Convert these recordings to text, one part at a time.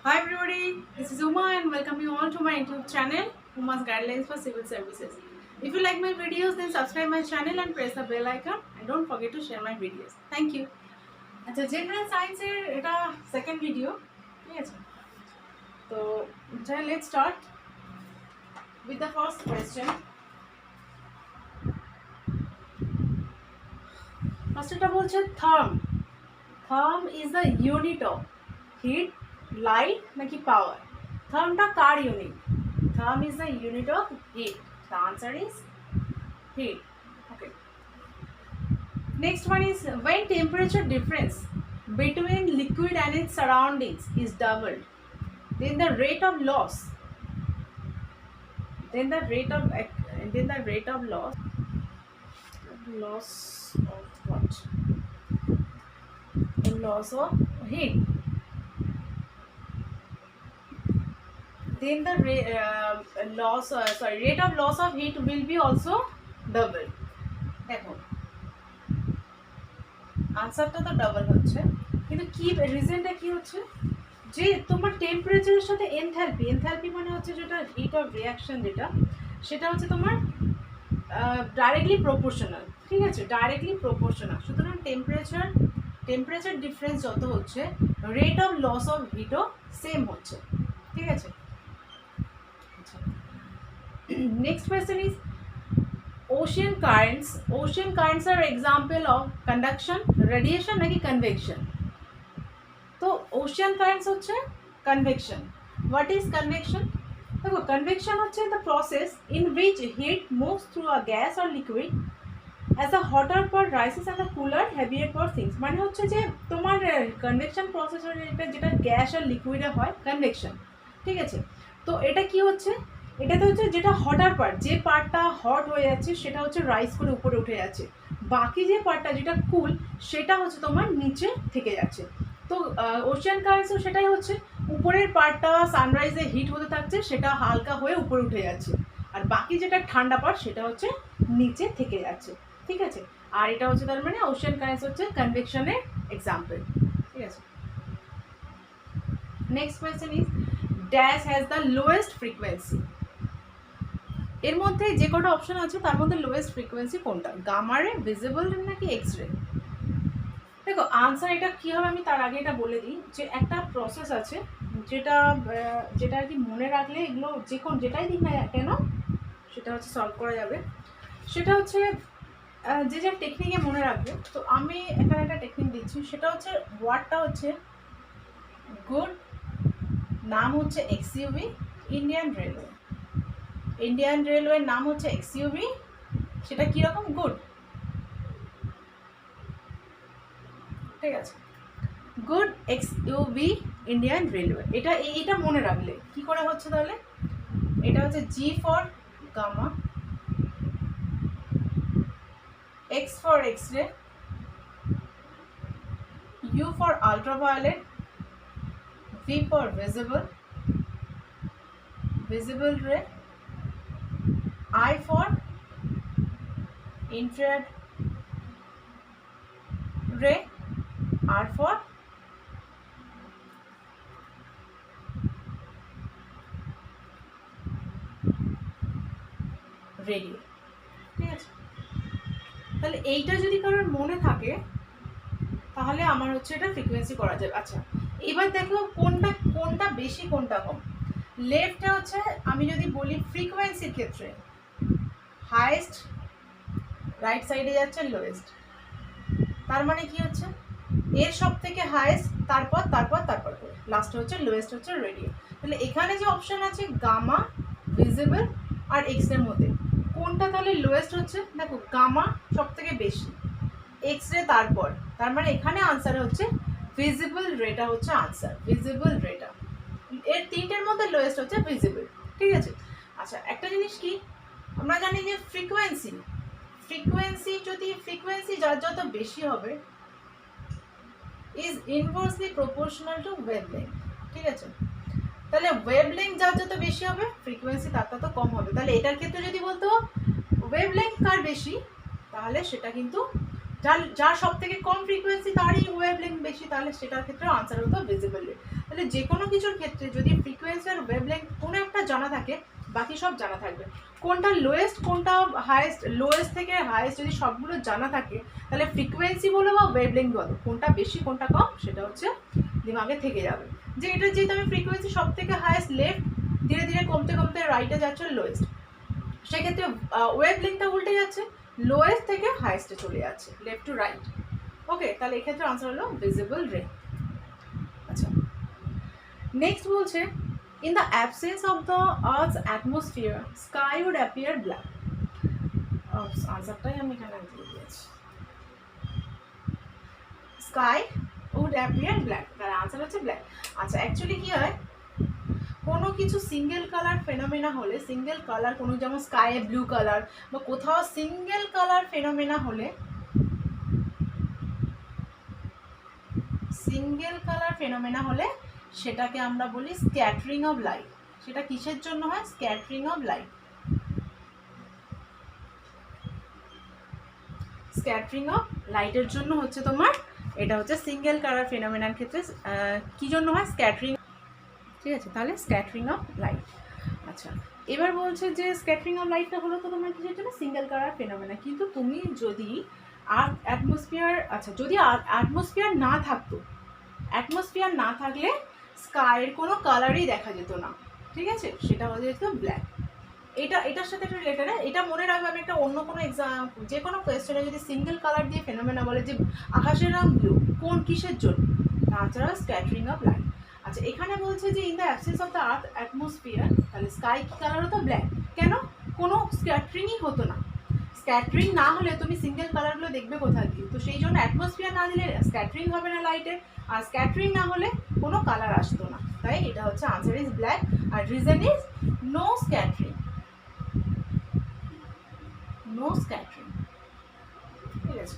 Hi everybody, this is Uma and welcome you all to my YouTube channel, Uma's Guidelines for Civil Services. If you like my videos, then subscribe my channel and press the bell icon and don't forget to share my videos. Thank you. আচ্ছা general সায়েন্সের এটা second video, ঠিক আছে? তো let's start with the first question. First এটা বলছে থার্ম is the unit of heat, light নাকি পাওয়ার? থার্মটা কার unit? Therm is the unit of heat. The answer is heat. Okay. Next one is when temperature difference between liquid and its surroundings is doubled, then the rate of loss. Then the rate of loss of what? The loss of heat. Then the rate of loss of heat will be also double. দেখো আনসারটা তো double হচ্ছে, কিন্তু কি রিজনটা কি হচ্ছে যে তোমার টেম্পারেচারের সাথে এনথ্যালপি মানে হচ্ছে যেটা হিট অফ রিঅ্যাকশন, সেটা হচ্ছে তোমার ডাইরেক্টলি প্রপোর্শনাল, ঠিক আছে? Directly proportional. সুতরাং টেম্পারেচার ডিফারেন্স যত হচ্ছে, রেট অফ লস অফ হিটও সেম হচ্ছে, ঠিক আছে? Next question is ocean currents are example of conduction, radiation নাকি convection? তো ocean currents হচ্ছে convection. What is convection? দেখো convection হচ্ছে the process in which heat moves through a gas or liquid as the hotter part rises and the cooler heavier part sinks. মানে হচ্ছে যে তোমার convection process যেটা gas আর লিকুইডে হয় convection, ঠিক আছে? তো এটা কি হচ্ছে, এটাতে হচ্ছে যেটা হটার পার্ট, যে পার্টটা হট হয়ে যাচ্ছে সেটা হচ্ছে রাইজ করে উপরে উঠে যাচ্ছে, বাকি যে পার্টটা যেটা কুল সেটা হচ্ছে তোমার নিচে থেকে যাচ্ছে। তো ওশিয়ান কারেন্টসও সেটাই হচ্ছে, উপরের পার্টটা সানরাইজে হিট হতে থাকছে, সেটা হালকা হয়ে উপরে উঠে যাচ্ছে, আর বাকি যেটা ঠান্ডা পার্ট সেটা হচ্ছে নিচে থেকে যাচ্ছে, ঠিক আছে? আর এটা হচ্ছে তার মানে ওশিয়ান কারেন্টস হচ্ছে কনভেকশনের এক্সাম্পল, ঠিক আছে? Next question is dash has the lowest frequency. এর মধ্যে যে কটা অপশন আছে তার মধ্যে লোয়েস্ট ফ্রিকোয়েন্সি কোনটা? গামা রে, ভিজিবল রে নাকি এক্স রে? দেখো আনসার এটা কী হবে আমি তার আগে এটা বলে দিই যে একটা প্রসেস আছে যেটা আর কি মনে রাখলে এগুলো যেটাই দিক না কেন সেটা হচ্ছে সলভ করা যাবে। সেটা হচ্ছে যে টেকনিকে মনে রাখবে। তো আমি এখানে একটা টেকনিক দিচ্ছি, সেটা হচ্ছে ওয়ার্ডটা হচ্ছে গুড, নাম হচ্ছে এক্সইউভি, ইন্ডিয়ান রেলওয়ের নাম হচ্ছে এক্সইউভি, সেটা কীরকম? গুড, ঠিক আছে? গুড এক্সইউভি ইন্ডিয়ান রেলওয়ে, এটা মনে রাখলে কি করে হচ্ছে তাহলে? এটা হচ্ছে G for gamma, X for X ray, U for ultraviolet, V for visible ray, I for infrared ray, R for radio, ঠিক আছে? তাহলে এইটা যদি কারোর মনে থাকে তাহলে আমার হচ্ছে এটা ফ্রিকোয়েন্সি করা যাবে। আচ্ছা এবার দেখো কোনটা বেশি কোনটা কম। লেফটে হচ্ছে আমি যদি বলি ফ্রিকোয়েন্সির ক্ষেত্রে হাইয়েস্ট রাইট সাইডে যাচ্ছে লোয়েস্ট, তার মানে কি হচ্ছে এর সব থেকে হাইয়েস্ট, তারপর করে লাস্টে হচ্ছে লোয়েস্ট হচ্ছে রেডিও। তাহলে এখানে যে অপশন আছে গামা, ভিজিবল আর এক্স রের মধ্যে কোনটা তাহলে লোয়েস্ট হচ্ছে? দেখো গামা সব থেকে বেশি, এক্স রে তারপর, তার মানে এখানে আনসার হচ্ছে ভিজিবল রেটা হচ্ছে আনসার, ভিজিবল রেটা। এর তিনটের মধ্যে লোয়েস্ট হচ্ছে ভিজিবল, ঠিক আছে? আচ্ছা একটা জিনিস কি আমরা জানি যে ফ্রিকোয়েন্সি যার যত বেশি হবে is inversely proportional to wavelength, ঠিক আছে? তাহলে ওয়েভলেংথ যার যত বেশি হবে ফ্রিকোয়েন্সি তার তত কম হবে। তাহলে এটার ক্ষেত্রে যদি বলতো ওয়েভলেংথ কার বেশি, তাহলে সেটা কিন্তু যার সব থেকে কম ফ্রিকোয়েন্সি তারই ওয়েভলেংথ বেশি, তাহলে সেটার ক্ষেত্রে আনসার হতো ভিজিবল রে। তাহলে যে কোনো কিছুর ক্ষেত্রে যদি ফ্রিকোয়েন্সি আর ওয়েভলেংথ কোনো একটা জানা থাকে, বাকি সব জানা থাকবে। কোনটা লোয়েস্ট কোনটা হাইয়েস্ট, লোয়েস্ট থেকে হাইয়েস্ট যদি সবগুলো জানা থাকে, তাহলে ফ্রিকোয়েন্সি বলো বা ওয়েভলেংথ বলো, কোনটা বেশি কোনটা কম সেটা হচ্ছে দিমাগে থেকে যাবে। যে এটা যেহেতু আমি ফ্রিকোয়েন্সি সব থেকে হাইয়েস্ট লেফট, ধীরে ধীরে কমতে কমতে রাইটে যাচ্ছে লোয়েস্ট, সেক্ষেত্রে ওয়েভলেংথটা উল্টে যাচ্ছে, লোয়েস্ট থেকে হাইয়েস্টে চলে যাচ্ছে, লেফট টু রাইট। ওকে, তাহলে এক্ষেত্রে আনসার হলো ভিজিবল রে। আচ্ছা, নেক্সট বলছে in the absence of the earth's atmosphere sky would appear black. আনসারটাই আমি এখানে দিয়ে দিয়েছি, স্কাই উড অ্যাপিয়ার ব্ল্যাক, তার আনসার হচ্ছে ব্ল্যাক। আচ্ছা, অ্যাকচুয়ালি কি হয়, কোনো কিছু সিঙ্গেল কালার ফেনোমেনা হলে, সিঙ্গেল কালার কোনো যেমন স্কাই ব্লু কালার বা কোথাও সিঙ্গেল কালার ফেনোমেনা হলে, সিঙ্গেল কালার ফেনোমেনা হলে সেটাকে আমরা বলি স্ক্যাটারিং অফ লাইট। সেটা কিসের জন্য হয়? Scattering of light. Scattering of লাইটের জন্য হচ্ছে তোমার, এটা হচ্ছে সিঙ্গেল কালার ফেনোমেনার ক্ষেত্রে কি জন্য হয়? স্ক্যাটারিং। ঠিক আছে, তাহলে স্ক্যাটারিং অফ লাইট। আচ্ছা, এবার বলছে যে স্ক্যাটারিং অফ লাইটটা হলো তো তোমার কিসের জন্য? Single colour phenomena. কিন্তু তুমি যদি আর্থ অ্যাটমসফিয়ার, আচ্ছা যদি অ্যাটমসফিয়ার না থাকতো, অ্যাটমসফিয়ার না থাকলে স্কাইয়ের কোনো কালারই দেখা যেত না, ঠিক আছে, সেটা হয়ে যেত ব্ল্যাক। এটার সাথে একটা রিলেটেড, এটা মনে রাখবে। আমি একটা অন্য কোনো এক্সাম, যে কোনো কোয়েশ্চেনে যদি সিঙ্গেল কালার দিয়ে ফেনোমেনা বলে যে আকাশের রং ব্লু, কোন কিসের জন্য? তাছাড়া স্ক্যাটারিং অফ লাইট। আচ্ছা, এখানে বলছে যে in the absence of the earth atmosphere, তাহলে স্কাই কি কালার হতো? ব্ল্যাক। কেন? কোনো স্ক্যাটারিংই হতো না। স্ক্যাটারিং না হলে তুমি সিঙ্গেল কালারগুলো দেখবে কোথা দিয়ে? তো সেই জন্য অ্যাটমসফিয়ার না দিলে স্ক্যাটারিং হবে না লাইটের, আর স্ক্যাটারিং না হলে কোনো কালার আসতো না। তাই এটা হচ্ছে আনসার ইজ ব্ল্যাক। আর reason is no scattering, no scattering. ঠিক আছে,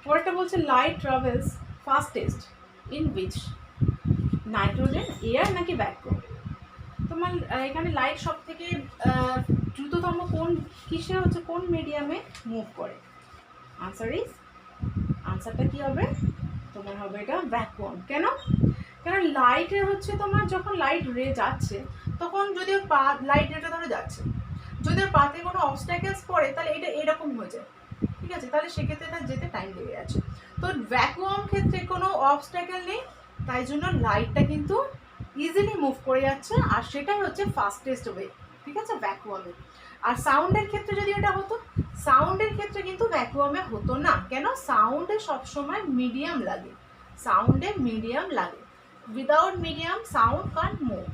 পরেরটা বলছে light travels fastest in which? Nitrogen, air নাকি ভ্যাকুয়াম? তোমার এখানে লাইট সব থেকে দ্রুততম কোন কিসে হচ্ছে, কোন মিডিয়ামে মুভ করে? আনসারটা কি হবে তোমার? হবে এটা ভ্যাকুয়াম। কেন? কারণ লাইটের হচ্ছে তোমার যখন লাইট রে যাচ্ছে, তখন যদি ওর পা, লাইট রেটা ধরে যাচ্ছে, যদি ওর পাতে কোনো অবস্ট্যাকেলস পড়ে তাহলে এটা এরকম হয়ে যায়, ঠিক আছে, তাহলে সেক্ষেত্রে এটা যেতে টাইম লেগে যাচ্ছে। তো ভ্যাকুয়াম ক্ষেত্রে কোনো অবস্ট্যাকেল নেই, তাই জন্য লাইটটা কিন্তু ইজিলি মুভ করে যাচ্ছে, আর সেটাই হচ্ছে ফাস্টেস্ট ওয়ে, ঠিক আছে, ভ্যাকুয়ামে। আর সাউন্ডের ক্ষেত্রে যদি এটা হতো, সাউন্ডের ক্ষেত্রে কিন্তু ভ্যাকুয়ামে হতো না। কেন? সাউন্ডে সবসময় মিডিয়াম লাগে, সাউন্ডে মিডিয়াম লাগে, without medium sound can't move,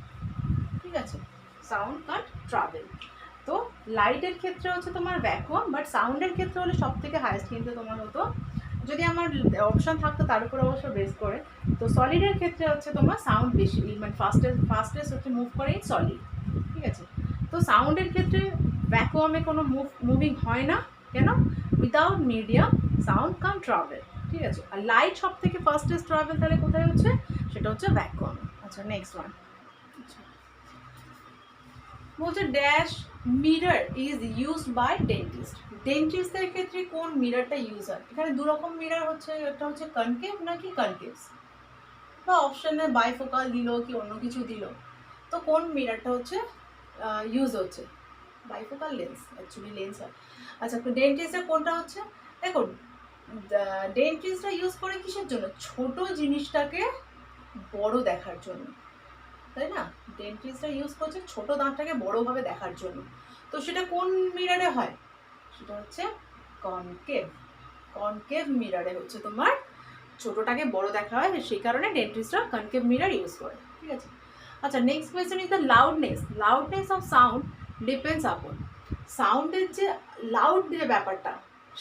ঠিক আছে, সাউন্ড কান্ট ট্রাভেল। তো লাইটের ক্ষেত্রে হচ্ছে তোমার ভ্যাকুয়াম, বাট সাউন্ডের ক্ষেত্রে হলে সব থেকে হাইয়েস্ট কিন্তু তোমার হতো, যদি আমার অপশান থাকতো তার উপর অবশ্য বেস করে, তো সলিডের ক্ষেত্রে হচ্ছে তোমার সাউন্ড বেশি, মানে ফাস্টেস্ট হচ্ছে মুভ করে সলিড, ঠিক আছে। তো সাউন্ডের ক্ষেত্রে ভ্যাকুয়ামে কোনো মুভিং হয় না। কেন? উইদাউট মিডিয়াম সাউন্ড কাম ট্রাভেল, ঠিক আছে। আর লাইট সব থেকে ফাস্টেস্ট ট্রাভেল তাহলে কোথায় হচ্ছে? সেটা হচ্ছে ভ্যাকুয়াম। আচ্ছা, নেক্সট ওয়ান বলছে dash mirror is used by dentist. ডেন্টিস্টদের ক্ষেত্রে কোন মিররটা ইউজ হয়? এখানে দু রকম মিরর হচ্ছে, একটা হচ্ছে কনকেভ নাকি কনকেভস, বা অপশানে বাইফোকাল দিল কি অন্য কিছু দিল, তো কোন মিররটা হচ্ছে ইউজ হচ্ছে? বাইফোকাল লেন্স, অ্যাকচুয়ালি লেন্স হয়। আচ্ছা, ডেন্টিস্টের কোনটা হচ্ছে? দেখো, ডেন্টিস্টরা ইউজ করে কিসের জন্য? ছোট জিনিসটাকে বড় দেখার জন্য, তাই না? ডেন্টিস্টরা ইউজ করছে ছোট দাঁতটাকে বড়োভাবে দেখার জন্য। তো সেটা কোন মিররে হয়? সেটা হচ্ছে কনকেভ। কনকেভ মিররে হচ্ছে তোমার ছোটোটাকে বড় দেখা হয়, সেই কারণে ডেন্টিস্টরা কনকেভ মিরর ইউজ করে, ঠিক আছে। আচ্ছা, next question is the loudness of sound depends upon. সাউন্ডের যে লাউড যে ব্যাপারটা,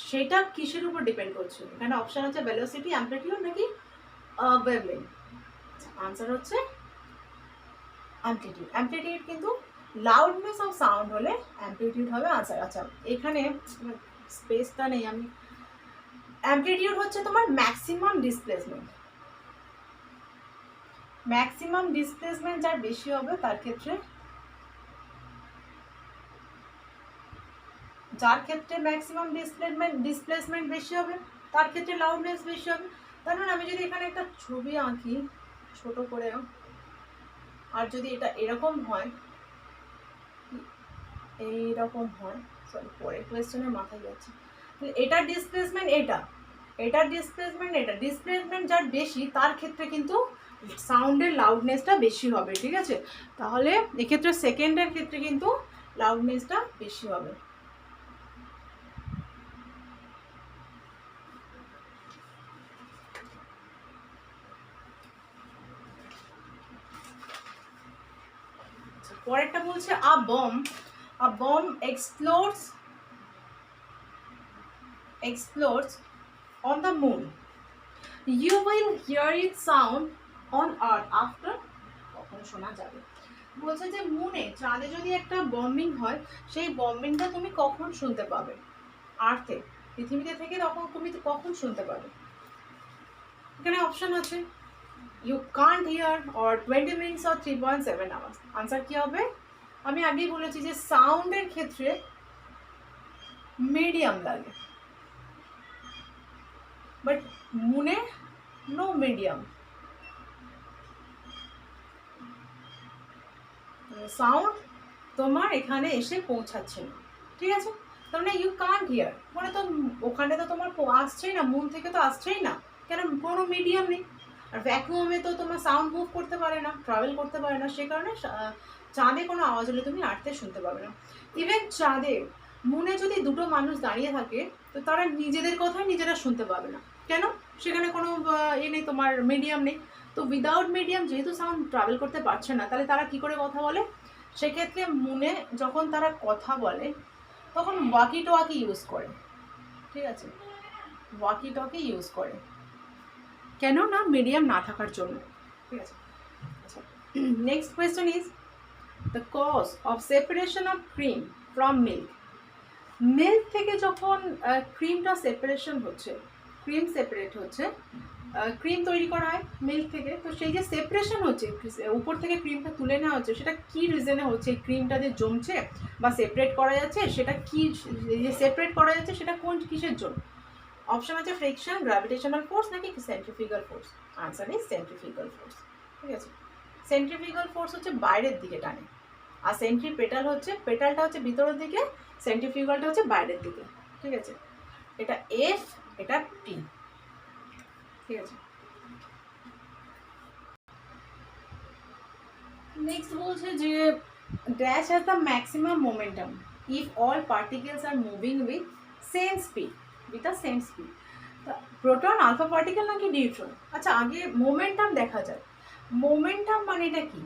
সেটা কিসের উপর ডিপেন্ড করছে? এখানে অপশান হচ্ছে ভেলোসিটি, অ্যামপ্লিটিউড নাকি ওয়েভলেংথ। আনসার হচ্ছে অ্যামপ্লিটিউড। অ্যামপ্লিটিউড কিন্তু লাউডনেস অফ সাউন্ড হলে অ্যামপ্লিটিউড হবে আনসার। আচ্ছা, এখানে স্পেসটা নেই, আমি অ্যামপ্লিটিউড হচ্ছে তোমার ম্যাক্সিমাম ডিসপ্লেসমেন্ট। ম্যাক্সিমাম ডিসপ্লেসমেন্ট যার বেশি হবে তার ক্ষেত্রে যার ক্ষেত্রে ম্যাক্সিমাম ডিসপ্লেসমেন্ট বেশি হবে তার ক্ষেত্রে লাউডনেস বেশি হবে। তার মানে আমি যদি এখানে একটা ছবি আঁকি ছোট করে, আর যদি এটা এরকম হয়, এইরকম হয়, সরি পরের কোয়েশ্চেনের মাথায় যাচ্ছে, এটার ডিসপ্লেসমেন্ট এটার ডিসপ্লেসমেন্ট যার বেশি তার ক্ষেত্রে কিন্তু সাউন্ডের লাউডনেসটা বেশি হবে, ঠিক আছে। তাহলে এক্ষেত্রে সেকেন্ডের ক্ষেত্রে কিন্তু লাউডনেসটা বেশি হবে। পরেরটা বলছে আ bomb explodes on the moon, you will hear its sound on earth after, কখন শোনা যাবে। বলছে যে মুনে, চাঁদে যদি একটা বম্বিং হয়, সেই বম্বিংটা তুমি কখন শুনতে পাবে? আর্থে, পৃথিবীতে থেকে তখন তুমি কখন শুনতে পাবে? এখানে অপশন আছে you can't hear, or 20 minutes, or 3.7 hours. Answer কি হবে? আমি আগেই বলেছি যে সাউন্ডের ক্ষেত্রে মিডিয়াম লাগে, বাট মুনে নো মিডিয়াম, সাউন্ড তোমার এখানে এসে পৌঁছাচ্ছে না, ঠিক আছে। তার মানে ইউ কান্ট হিয়ার মানে তো ওখানে তো তোমার আসছেই না, মুন থেকে তো আসছেই না, কেন কোনো মিডিয়াম নেই। আর ভ্যাকুয়ামে তো তোমার সাউন্ড মুভ করতে পারে না, ট্রাভেল করতে পারে না, সে কারণে চাঁদে কোনো আওয়াজ হলে তুমি আর্থে শুনতে পাবে না। ইভেন চাঁদে, মুনে যদি দুটো মানুষ দাঁড়িয়ে থাকে তো তারা নিজেদের কথাই নিজেরা শুনতে পাবে না, কেন? সেখানে কোনো নেই, তোমার মিডিয়াম নেই। তো উইদাউট মিডিয়াম যেহেতু সাউন্ড ট্রাভেল করতে পারছে না, তাহলে তারা কি করে কথা বলে? সেক্ষেত্রে মুনে যখন তারা কথা বলে তখন ওয়াকি টোয়াকি ইউজ করে, ঠিক আছে, ওয়াকি টকি ইউজ করে, কেন না মিডিয়াম না থাকার জন্য, ঠিক আছে। আচ্ছা, next question is the cause of separation of cream from milk. Milk থেকে যখন ক্রিমটা সেপারেশন হচ্ছে, ক্রিম সেপারেট হচ্ছে, ক্রিম তৈরি করা হয় মিল্ক থেকে, তো সেই যে সেপারেশন হচ্ছে, উপর থেকে ক্রিমটা তুলে নেওয়া হচ্ছে, সেটা কি রিজনে হচ্ছে? ক্রিমটা যে জমছে বা সেপারেট করা যাচ্ছে, সেটা কি যে সেপারেট করা যাচ্ছে সেটা কোন কিসের জন্য? অপশন আছে ফ্রিকশন, গ্র্যাভিটেশনাল ফোর্স, নাকি centrifugal force. Answer is centrifugal force, ঠিক আছে। সেন্ট্রিফিউগাল ফোর্স হচ্ছে বাইরের দিকে টানে, আর পেটালটা হচ্ছে ভিতরের দিকে, সেন্ট্রিফিউগালটা হচ্ছে বাইরের দিকে, ঠিক আছে। এটা এফ, এটা টি, ঠিক আছে। নেক্সট বলছে যে dash has the maximum momentum if all particles are moving with same speed, proton, alpha particle নাকি নিউট্রন? আচ্ছা, আগে মোমেন্টাম দেখা যায়। মোমেন্টাম মানে এটা কি?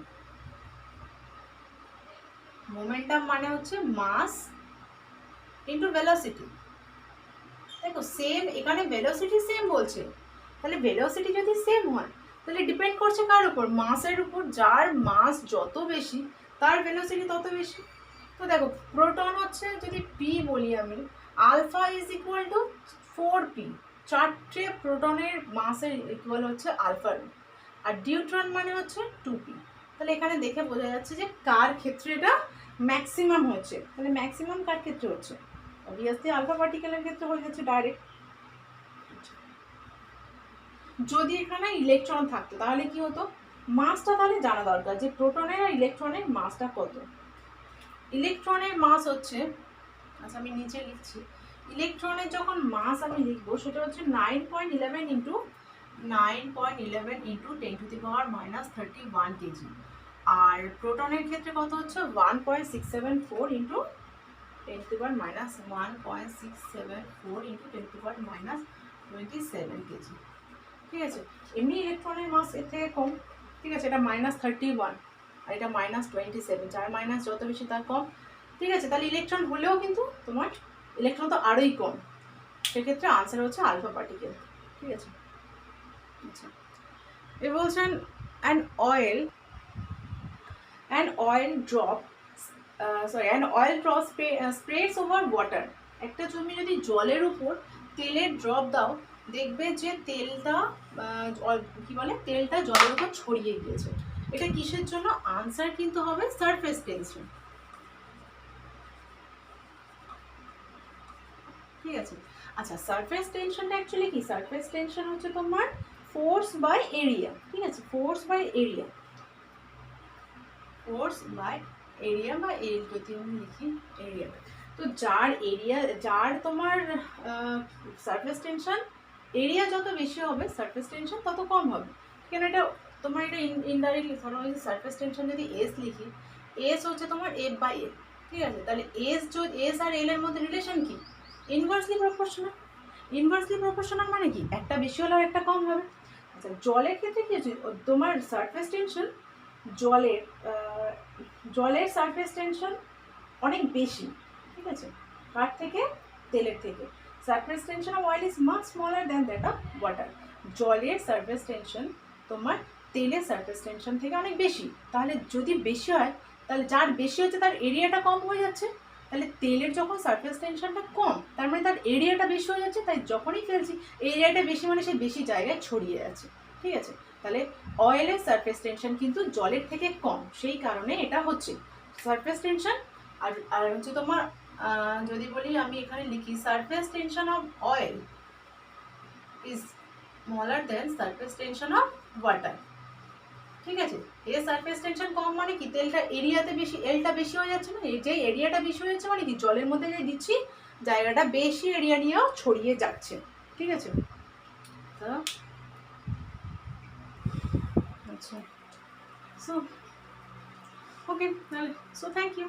মোমেন্টাম মানে হচ্ছে মাস ইন্টু ভেলোসিটি। দেখো সেম, এখানে ভেলোসিটি সেম বলছে, তাহলে ভেলোসিটি যদি সেম হয় তাহলে ডিপেন্ড করছে কার উপর? মাসের উপর। যার মাস যত বেশি তার ভেলোসিটি তত বেশি। তো দেখো প্রোটন হচ্ছে, যদি পি বলি আমি, alpha is equal to 4p, 4টে প্রোটনের মাসের ইকুয়াল হচ্ছে আলফা, আর নিউট্রন মানে হচ্ছে 2p। তাহলে এখানে দেখে বোঝা যাচ্ছে যে কার ক্ষেত্রে এটা ম্যাক্সিমাম হচ্ছে। তাহলে ম্যাক্সিমাম কার ক্ষেত্রে হচ্ছে? অবভিয়াসলি আলফা পার্টিকেলের ক্ষেত্রে হয়ে যাচ্ছে ডাইরেক্ট। যদি এখানে ইলেকট্রন থাকতো তাহলে কি হতো? মাসটা তাহলে জানা দরকার যে প্রোটনের আর ইলেকট্রনের মাসটা কত। ইলেকট্রনের মাস হচ্ছে, আচ্ছা আমি নিচে লিখছি, ইলেকট্রনের যখন মাস আমি লিখবো সেটা হচ্ছে 9.11 ইন্টু 10⁻³ কেজি, আর প্রোটনের ক্ষেত্রে কত হচ্ছে 1.674 ইন্টু 10⁻⁻1.674 ইন্টু 10⁻⁻27 কেজি, ঠিক আছে। এমনি ইলেকট্রনের মাস এর থেকে কম, ঠিক আছে, এটা -31 আর এটা -27, যার মাইনাস যত বেশি তার কম, ঠিক আছে। তাহলে ইলেকট্রন হলেও কিন্তু তোমার ইলেকট্রন তো আরোই কম, সেক্ষেত্রে আনসার হচ্ছে আলফা পার্টিকেল, ঠিক আছে। আচ্ছা, এ বলছেন an oil drop spreads over water। একটা তুমি যদি জলের উপর তেলের ড্রপ দাও, দেখবে যে তেলটা কি বলে, তেলটা জলের উপর ছড়িয়ে গিয়েছে। এটা কিসের জন্য? আনসার কিন্তু হবে সারফেস টেনশন। ঠিক আছে। আচ্ছা, সারফেস টেনশনটা অ্যাকচুয়ালি কি? সারফেস টেনশন হচ্ছে তোমার ফোর্স বাই এরিয়া, ঠিক আছে, force by area, force by area বা এল যদি আমি লিখি এরিয়া। তো যার এরিয়া, যার তোমার সারফেস টেনশন এরিয়া যত বেশি হবে সারফেস টেনশন তত কম হবে। কেন এটা তোমার এটা ইনডাইরেক্টলি ধরো ওই সারফেস টেনশন যদি এস লিখি, এস হচ্ছে তোমার এফ বাই এল, ঠিক আছে। তাহলে এস আর এল এর মধ্যে রিলেশন কি? Inversely proportional. ইনভার্সলি প্রপোর্শনাল মানে কি? একটা বেশি হলেও একটা কম হবে। আচ্ছা, জলের ক্ষেত্রে কি হচ্ছে? তোমার সারফেস টেনশন জলের জলের সারফেস টেনশন অনেক বেশি, ঠিক আছে, কার থেকে? তেলের থেকে। Surface tension of oil is much smaller than that of water. জলের সারফেস টেনশন তোমার তেলের সারফেস টেনশন থেকে অনেক বেশি। তাহলে যদি বেশি হয়, তাহলে যার বেশি হচ্ছে তার এরিয়াটা কম হয়ে যাচ্ছে। তাহলে তেলের যখন সারফেস টেনশনটা কম, তার মানে তার এরিয়াটা বেশি হয়ে যাচ্ছে। তাই যখনই ফেলছি এরিয়াটা বেশি মানে সে বেশি জায়গায় ছড়িয়ে যাচ্ছে, ঠিক আছে। তাহলে অয়েলের সারফেস টেনশন কিন্তু জলের থেকে কম, সেই কারণে এটা হচ্ছে সারফেস টেনশন। আর আর হচ্ছে তোমার যদি বলি আমি এখানে লিখি surface tension of oil is smaller then surface tension of water, ঠিক আছে। এর সারফেস টেনশন কম মানে কি? তেলটা এরিয়াতে বেশি, এলটা বেশি হয়ে যাচ্ছে না, যে এরিয়াটা বেশি হয়ে যাচ্ছে মানে কি? জলের মধ্যে যে দিচ্ছি জায়গাটা বেশি এরিয়া নিয়েও ছড়িয়ে যাচ্ছে, ঠিক আছে। তো আচ্ছা, so okay, so thank you.